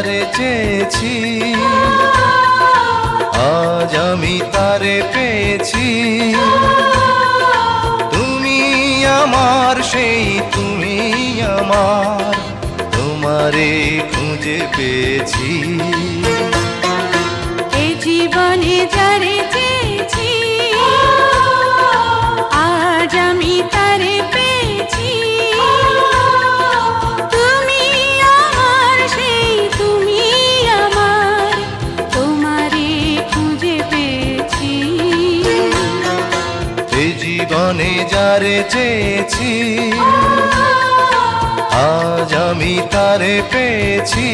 যারে চেয়েছি, আজ আমি তারে পেয়েছি। তুমি আমার সেই তুমি আমার, তোমারে খুঁজে পেয়েছি। এ জীবনে যারে চেয়েছি, আজ আমি তারে পেয়েছি। তুমি আমার সেই তুমি আমার, তোমারে খুঁজে পেয়েছি। এ জীবনে যারে চেয়েছি, আজ আমি তারে পেয়েছি।